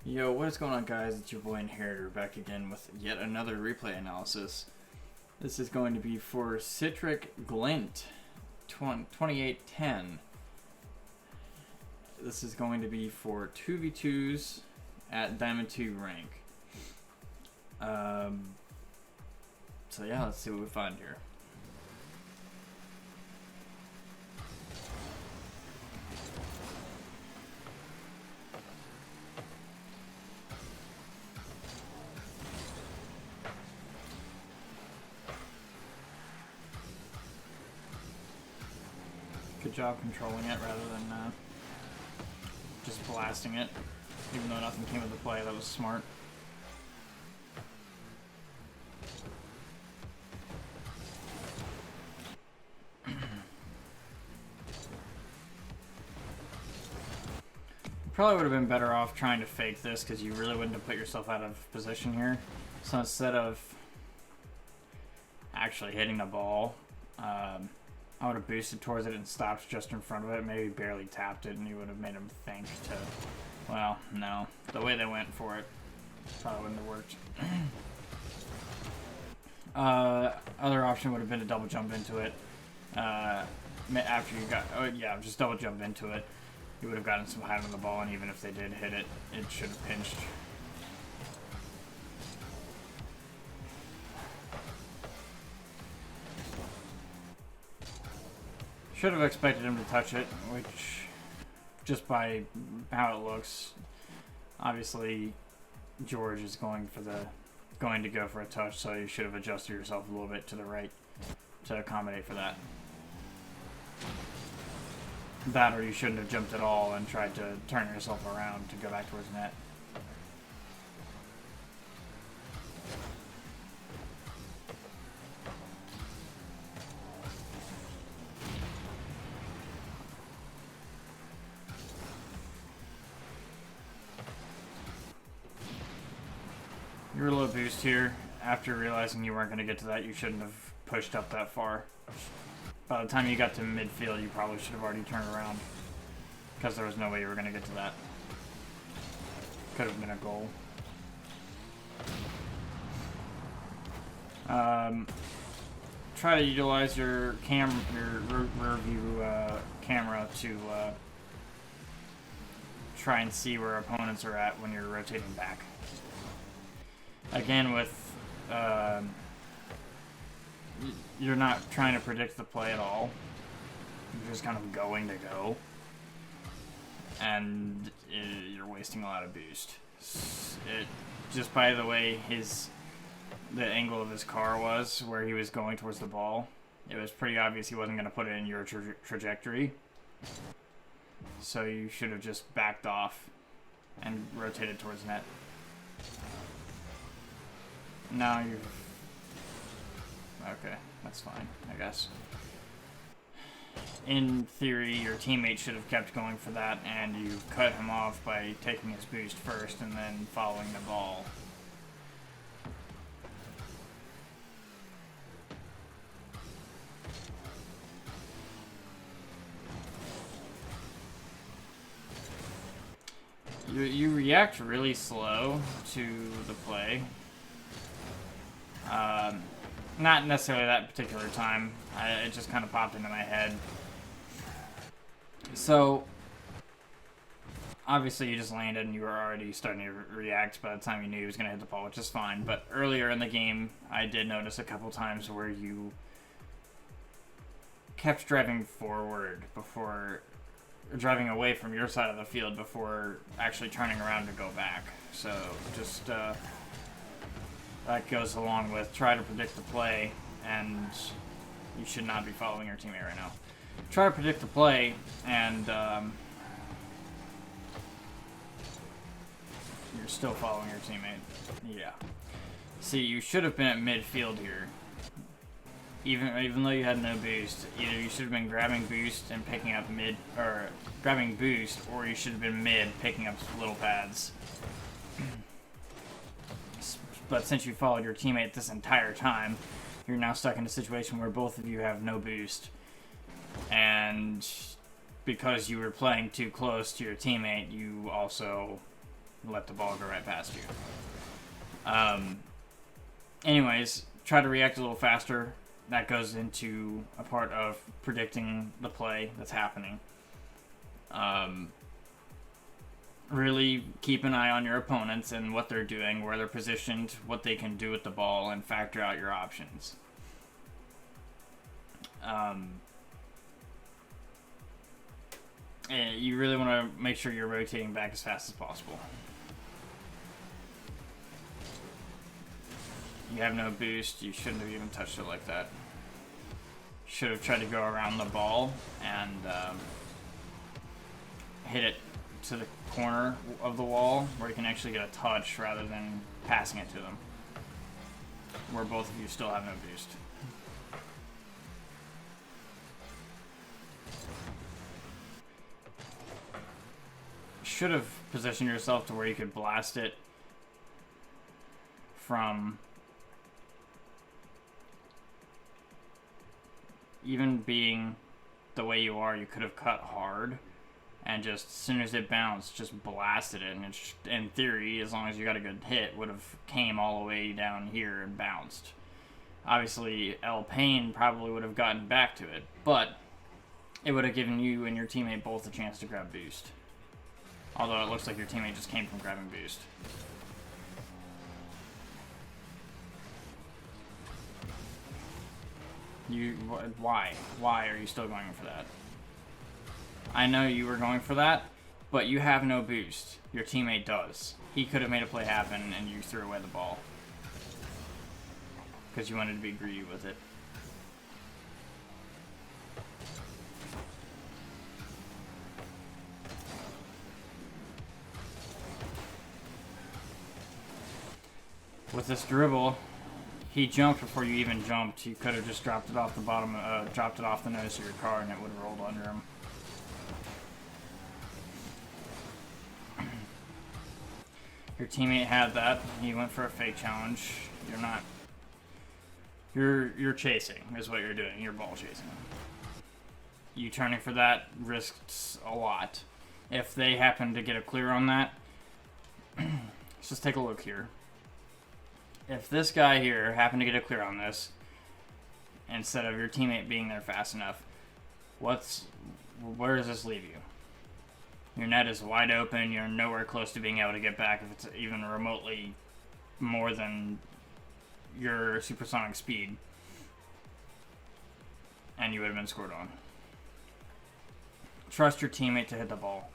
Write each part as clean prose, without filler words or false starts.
Yo, what is going on, guys? It's your boy Inheritor back again with yet another replay analysis. This is going to be for CitricGlint2810. This is going to be for 2v2s at Diamond 2 rank. So yeah, let's see what we find here. Good job controlling it rather than just blasting it, even though nothing came of the play. That was smart. Probably would have been better off trying to fake this because you really wouldn't have put yourself out of position here. So instead of actually hitting the ball, I would have boosted towards it and stopped just in front of it, maybe barely tapped it, and you would have made him think to, well, no. The way they went for it probably wouldn't have worked. Other option would have been to double jump into it. After you got, just double jump into it. You would have gotten some height on the ball, and even if they did hit it, it should have pinched. Should have expected him to touch it, which, just by how it looks, obviously George is going to go for a touch, so you should have adjusted yourself a little bit to the right to accommodate for that. That, or you shouldn't have jumped at all and tried to turn yourself around to go back towards net. You were a little boost here. After realizing you weren't going to get to that, you shouldn't have pushed up that far. By the time you got to midfield, you probably should have already turned around, because there was no way you were going to get to that. Could have been a goal. Try to utilize your rear view camera to try and see where opponents are at when you're rotating back. Again, with you're not trying to predict the play at all. You're just kind of going to go, and you're wasting a lot of boost. Just by the way the angle of his car was, where he was going towards the ball, it was pretty obvious he wasn't going to put it in your trajectory. So you should have just backed off and rotated towards net. Now you've... Okay, that's fine, I guess. In theory, your teammate should have kept going for that, and you cut him off by taking his boost first and then following the ball. You react really slow to the play. Not necessarily that particular time. It just kind of popped into my head. So, obviously you just landed and you were already starting to react by the time you knew he was going to hit the ball, which is fine. But earlier in the game, I did notice a couple times where you kept driving forward before... driving away from your side of the field before actually turning around to go back. So, just... that goes along with try to predict the play, and you should not be following your teammate right now. Try to predict the play, and you're still following your teammate. Yeah. See, you should have been at midfield here. Even though you had no boost, either you should have been grabbing boost and picking up mid, or grabbing boost, or you should have been mid picking up little pads. But since you followed your teammate this entire time, you're now stuck in a situation where both of you have no boost. And because you were playing too close to your teammate, you also let the ball go right past you. Anyways, try to react a little faster. That goes into a part of predicting the play that's happening. Really keep an eye on your opponents and what they're doing, where they're positioned, what they can do with the ball, and factor out your options. And you really want to make sure you're rotating back as fast as possible. You have no boost. You shouldn't have even touched it like that. Should have tried to go around the ball and hit it to the corner of the wall where you can actually get a touch rather than passing it to them, where both of you still have no boost. Should have positioned yourself to where you could blast it from even being the way you are. You could have cut hard and just as soon as it bounced, just blasted it, and it in theory, as long as you got a good hit, would have came all the way down here and bounced. Obviously, L. Payne probably would have gotten back to it, but it would have given you and your teammate both a chance to grab boost. Although it looks like your teammate just came from grabbing boost. Why? Why are you still going for that? I know you were going for that, but you have no boost. Your teammate does. He could have made a play happen and you threw away the ball. Because you wanted to be greedy with it. With this dribble, he jumped before you even jumped. You could have just dropped it off the bottom, dropped it off the nose of your car, and it would have rolled under him. Your teammate had that. He went for a fake challenge. You're not. You're chasing, is what you're doing. You're ball chasing. You turning for that risks a lot. If they happen to get a clear on that, let's just take a look here. If this guy here happened to get a clear on this, instead of your teammate being there fast enough, where does this leave you? Your net is wide open. You're nowhere close to being able to get back if it's even remotely more than your supersonic speed. And you would have been scored on. Trust your teammate to hit the ball.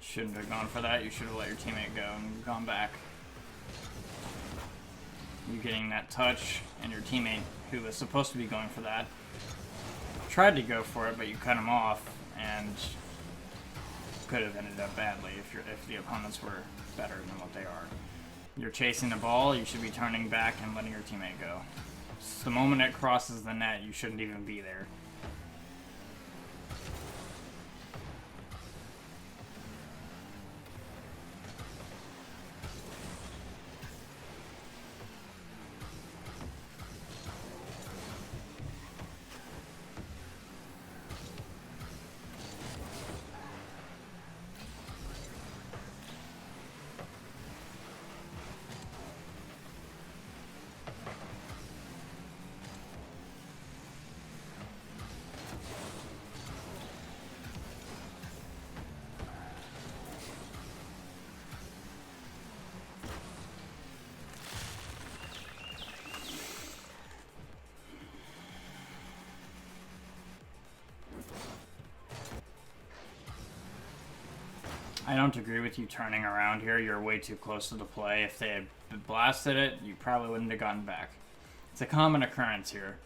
Shouldn't have gone for that. You should have let your teammate go and gone back. You getting that touch, and your teammate, who was supposed to be going for that, tried to go for it, but you cut him off, and could have ended up badly if the opponents were better than what they are. You're chasing the ball. You should be turning back and letting your teammate go. So the moment it crosses the net, you shouldn't even be there. I don't agree with you turning around here. You're way too close to the play. If they had blasted it, you probably wouldn't have gotten back. It's a common occurrence here.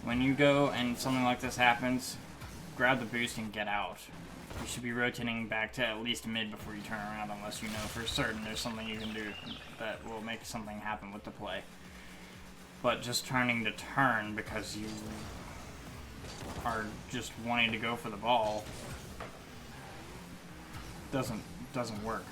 When you go and something like this happens, grab the boost and get out. You should be rotating back to at least mid before you turn around, unless you know for certain there's something you can do that will make something happen with the play. But just turning to turn because you are just wanting to go for the ball doesn't work.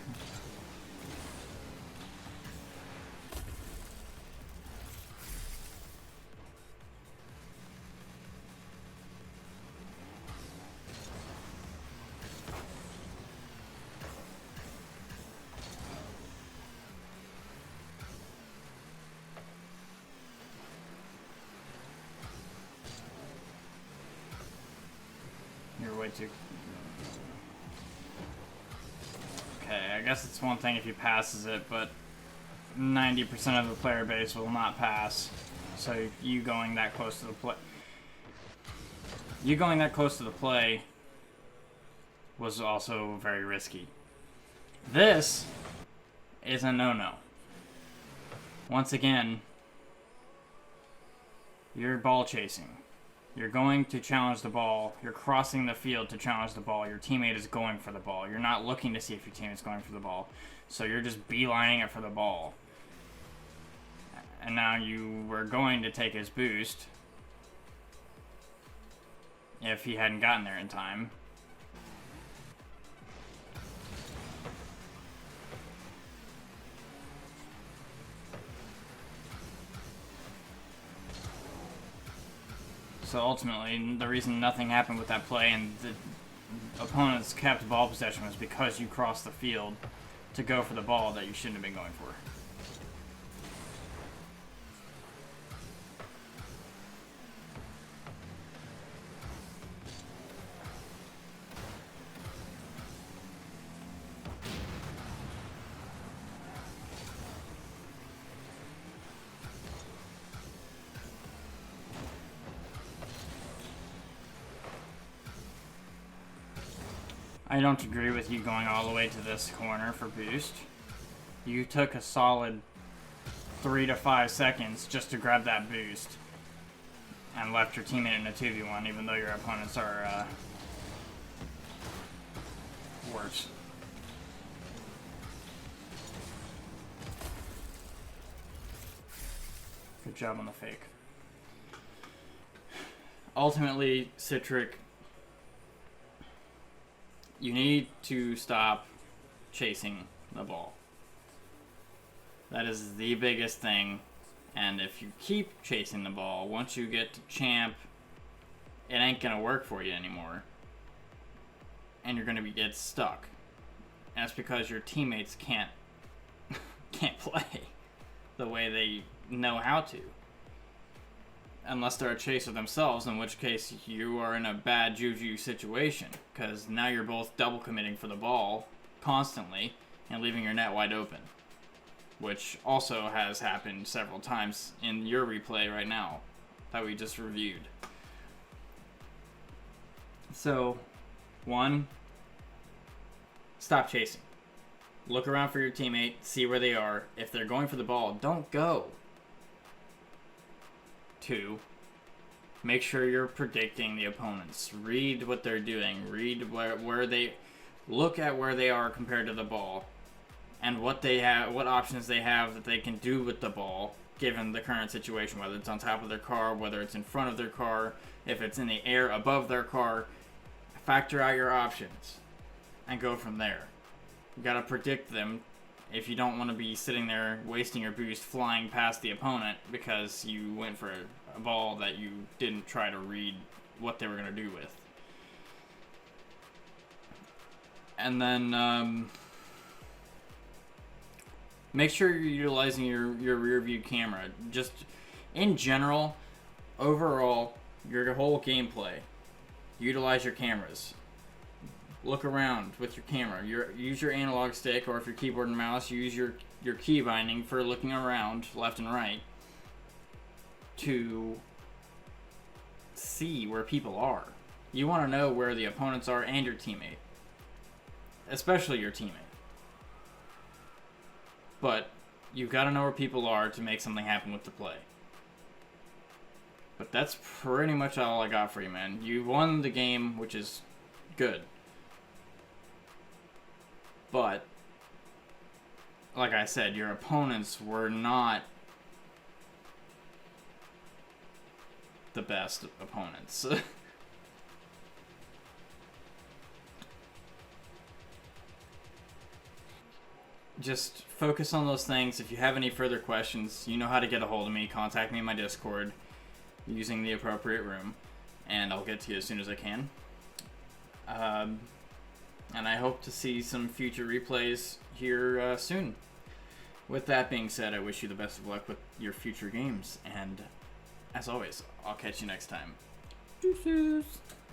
You're way too... Okay, I guess it's one thing if he passes it, but 90% of the player base will not pass. So you going that close to the play... You going that close to the play was also very risky. This is a no-no. Once again, you're ball chasing. You're going to challenge the ball. You're crossing the field to challenge the ball. Your teammate is going for the ball. You're not looking to see if your teammate's going for the ball. So you're just beelining it for the ball. And now you were going to take his boost if he hadn't gotten there in time. So ultimately, the reason nothing happened with that play and the opponents kept ball possession was because you crossed the field to go for the ball that you shouldn't have been going for. I don't agree with you going all the way to this corner for boost. You took a solid 3 to 5 seconds just to grab that boost and left your teammate in a 2v1 even though your opponents are worse. Good job on the fake. Ultimately, Citric, you need to stop chasing the ball. That is the biggest thing. And if you keep chasing the ball, once you get to champ, it ain't gonna work for you anymore. And you're gonna get stuck. And that's because your teammates can't play the way they know how to. Unless they're a chaser themselves, in which case you are in a bad juju situation, because now you're both double committing for the ball constantly and leaving your net wide open, which also has happened several times in your replay right now that we just reviewed. So, 1, stop chasing. Look around for your teammate, see where they are. If they're going for the ball, don't go. 2, make sure you're predicting the opponents. Read what they're doing. Read where they... Look at where they are compared to the ball. And what they have, what options they have that they can do with the ball, given the current situation. Whether it's on top of their car, whether it's in front of their car, if it's in the air above their car. Factor out your options. And go from there. You gotta predict them. If you don't want to be sitting there wasting your boost flying past the opponent because you went for a ball that you didn't try to read what they were going to do with. And then make sure you're utilizing your rear view camera. Just in general, overall, your whole gameplay, utilize your cameras. Look around with your camera. Use your analog stick, or if your keyboard and mouse, use your key binding for looking around left and right to see where people are. You want to know where the opponents are and your teammate. Especially your teammate. But you've got to know where people are to make something happen with the play. But that's pretty much all I got for you, man. You won the game, which is good. But, like I said, your opponents were not the best opponents. just focus on those things. If you have any further questions, you know how to get a hold of me. Contact me in my Discord using the appropriate room, and I'll get to you as soon as I can. And I hope to see some future replays here soon. With that being said, I wish you the best of luck with your future games, and as always, I'll catch you next time. Deuces.